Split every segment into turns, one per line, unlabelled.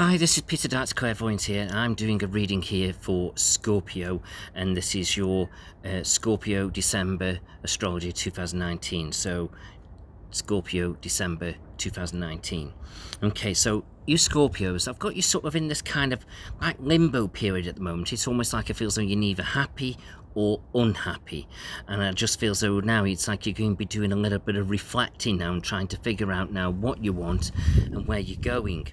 Hi, this is Peter Darts Clairvoyant here. I'm doing a reading here for Scorpio, and this is your Scorpio December Astrology 2019. So, Scorpio December 2019. Okay, so you Scorpios, I've got you sort of in this kind of like limbo period at the moment. It's almost like it feels like you're neither happy or unhappy, and I just feel as though now it's like you're going to be doing a little bit of reflecting now and trying to figure out now what you want and where you're going.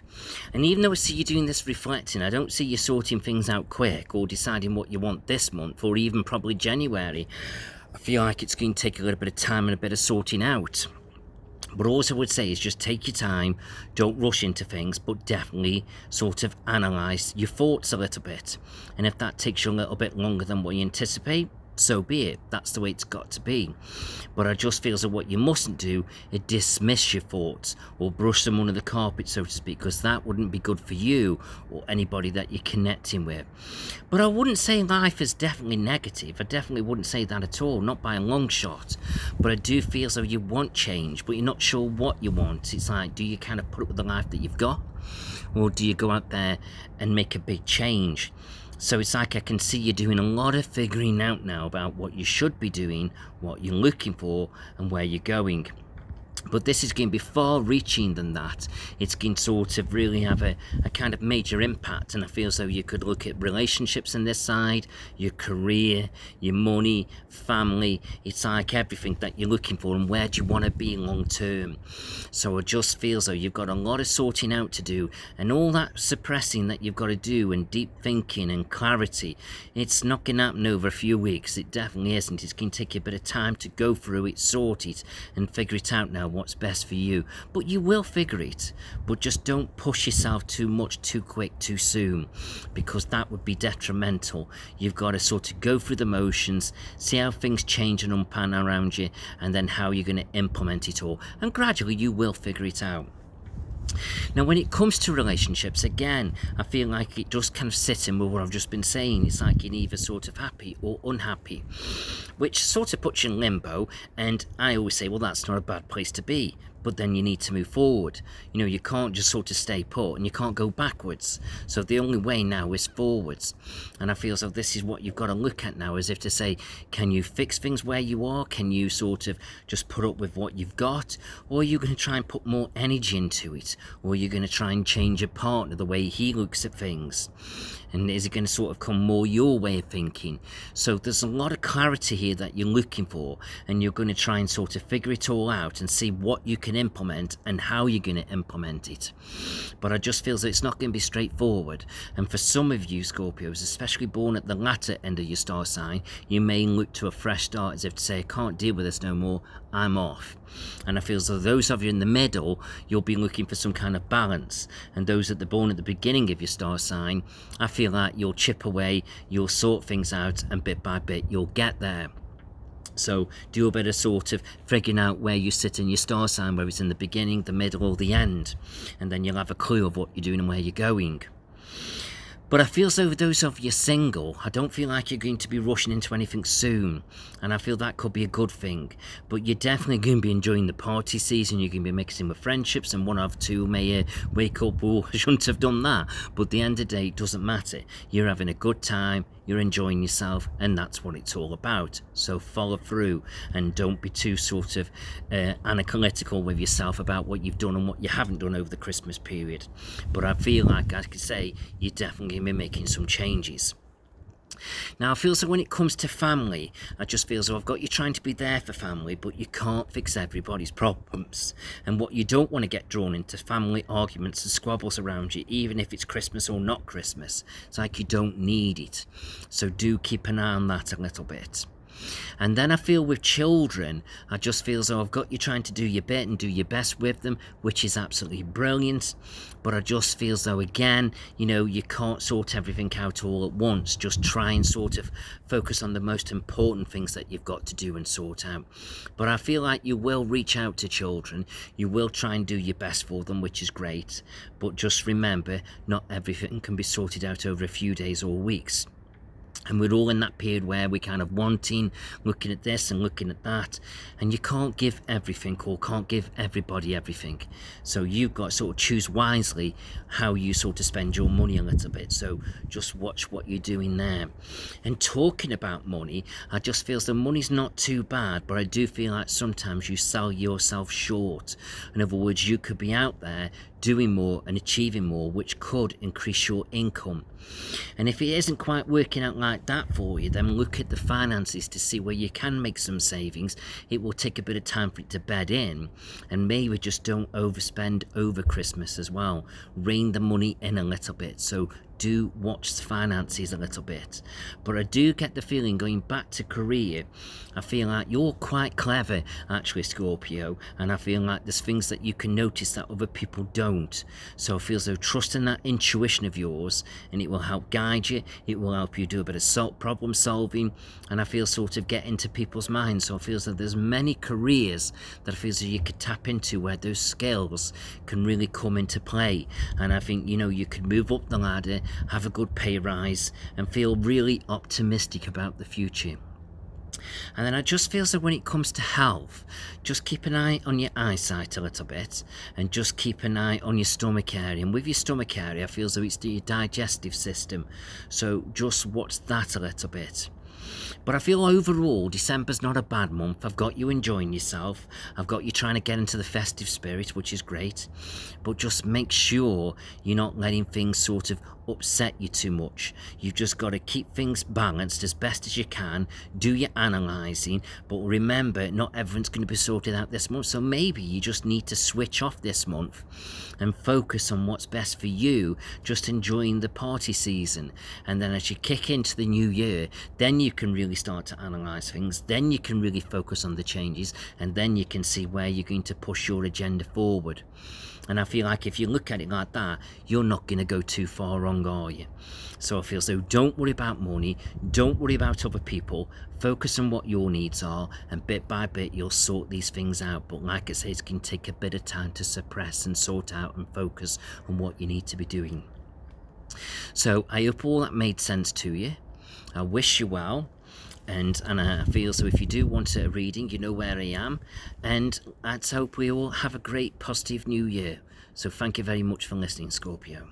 And even though I see you doing this reflecting, I don't see you sorting things out quick or deciding what you want this month or even probably January. I feel like it's going to take a little bit of time and a bit of sorting out. But all I would say is just take your time, don't rush into things, but definitely sort of analyse your thoughts a little bit. And if that takes you a little bit longer than what you anticipate, so be it. That's the way it's got to be. But I just feel that what you mustn't do is dismiss your thoughts or brush them under the carpet, so to speak, because that wouldn't be good for you or anybody that you're connecting with. But I wouldn't say life is definitely negative. I definitely wouldn't say that at all, not by a long shot. But I do feel as though you want change, but you're not sure what you want. It's like, do you kind of put up with the life that you've got? Or do you go out there and make a big change? So it's like I can see you doing a lot of figuring out now about what you should be doing, what you're looking for, and where you're going. But this is going to be far reaching than that. It's going to sort of really have a kind of major impact, and I feel as though you could look at relationships on this side, your career, your money, family. It's like everything that you're looking for and where do you want to be long term. So it just feels though you've got a lot of sorting out to do, and all that suppressing that you've got to do and deep thinking and clarity, it's not going to happen over a few weeks. It definitely isn't. It's going to take you a bit of time to go through it, sort it, and figure it out now what's best for you. But you will figure it, but just don't push yourself too much, too quick, too soon, because that would be detrimental. You've got to sort of go through the motions, see how things change and unpan around you, and then how you're going to implement it all, and gradually you will figure it out. Now, when it comes to relationships, again, I feel like it just kind of sits in with what I've just been saying. It's like you're either sort of happy or unhappy, which sort of puts you in limbo. And I always say, well, that's not a bad place to be. But then you need to move forward. You know, you can't just sort of stay put and you can't go backwards. So the only way now is forwards. And I feel as though this is what you've got to look at now, as if to say, can you fix things where you are? Can you sort of just put up with what you've got? Or are you going to try and put more energy into it? Or are you going to try and change your partner, the way he looks at things? And is it going to sort of come more your way of thinking? So there's a lot of clarity here that you're looking for, and you're going to try and sort of figure it all out and see what you can implement and how you're going to implement it. But I just feel that it's not going to be straightforward. And for some of you Scorpios, especially born at the latter end of your star sign, you may look to a fresh start, as if to say, I can't deal with this no more, I'm off. And I feel as though those of you in the middle, you'll be looking for some kind of balance. And those that are born at the beginning of your star sign, I feel like you'll chip away, you'll sort things out, and bit by bit you'll get there. So do a bit of sort of figuring out where you sit in your star sign, whether it's in the beginning, the middle, or the end. And then you'll have a clue of what you're doing and where you're going. But I feel as though those of you single, I don't feel like you're going to be rushing into anything soon. And I feel that could be a good thing. But you're definitely going to be enjoying the party season. You're going to be mixing with friendships, and one of two may wake up, oh, I shouldn't have done that. But at the end of the day, it doesn't matter. You're having a good time, you're enjoying yourself, and that's what it's all about. So follow through, and don't be too sort of analytical with yourself about what you've done and what you haven't done over the Christmas period. But I feel like I could say you're definitely be making some changes. Now I feel so when it comes to family, I just feel so I've got you trying to be there for family, but you can't fix everybody's problems. And what you don't want to get drawn into family arguments and squabbles around you, even if it's Christmas or not Christmas. It's like you don't need it. So do keep an eye on that a little bit. And then I feel with children, I just feel as though I've got you trying to do your bit and do your best with them, which is absolutely brilliant. But I just feel as though, again, you know, you can't sort everything out all at once. Just try and sort of focus on the most important things that you've got to do and sort out. But I feel like you will reach out to children. You will try and do your best for them, which is great. But just remember, not everything can be sorted out over a few days or weeks. And we're all in that period where we're kind of wanting, looking at this and looking at that. And you can't give everything, or can't give everybody everything. So you've got to sort of choose wisely how you sort of spend your money a little bit. So just watch what you're doing there. And talking about money, I just feel the money's not too bad, but I do feel like sometimes you sell yourself short. In other words, you could be out there doing more and achieving more, which could increase your income. And if it isn't quite working out like that for you, then look at the finances to see where you can make some savings. It will take a bit of time for it to bed in, and maybe just don't overspend over Christmas as well. Rein the money in a little bit. So do watch the finances a little bit. But I do get the feeling, going back to career, I feel like you're quite clever actually, Scorpio, and I feel like there's things that you can notice that other people don't. So I feel as though trust in that intuition of yours, and it will help guide you. It will help you do a bit of problem solving, and I feel sort of get into people's minds. So I feel as though there's many careers that I feel as though you could tap into where those skills can really come into play. And I think, you know, you could move up the ladder, have a good pay rise, and feel really optimistic about the future. And then I just feel so when it comes to health, just keep an eye on your eyesight a little bit, and just keep an eye on your stomach area. And with your stomach area, I feel as though it's your digestive system, so just watch that a little bit. But I feel overall December's not a bad month. I've got you enjoying yourself. I've got you trying to get into the festive spirit, which is great. But just make sure you're not letting things sort of upset you too much. You've just got to keep things balanced as best as you can. Do your analysing. But remember, not everyone's going to be sorted out this month. So maybe you just need to switch off this month and focus on what's best for you, just enjoying the party season. And then as you kick into the new year, then you can really start to analyse things. Then you can really focus on the changes, and then you can see where you're going to push your agenda forward. And I feel like if you look at it like that, you're not going to go too far wrong, are you? So I feel so don't worry about money, don't worry about other people, focus on what your needs are, and bit by bit you'll sort these things out. But like I say, it can take a bit of time to suppress and sort out and focus on what you need to be doing. So I hope all that made sense to you. I wish you well. And I feel so if you do want a reading, you know where I am. And let's hope we all have a great positive new year. So thank you very much for listening, Scorpio.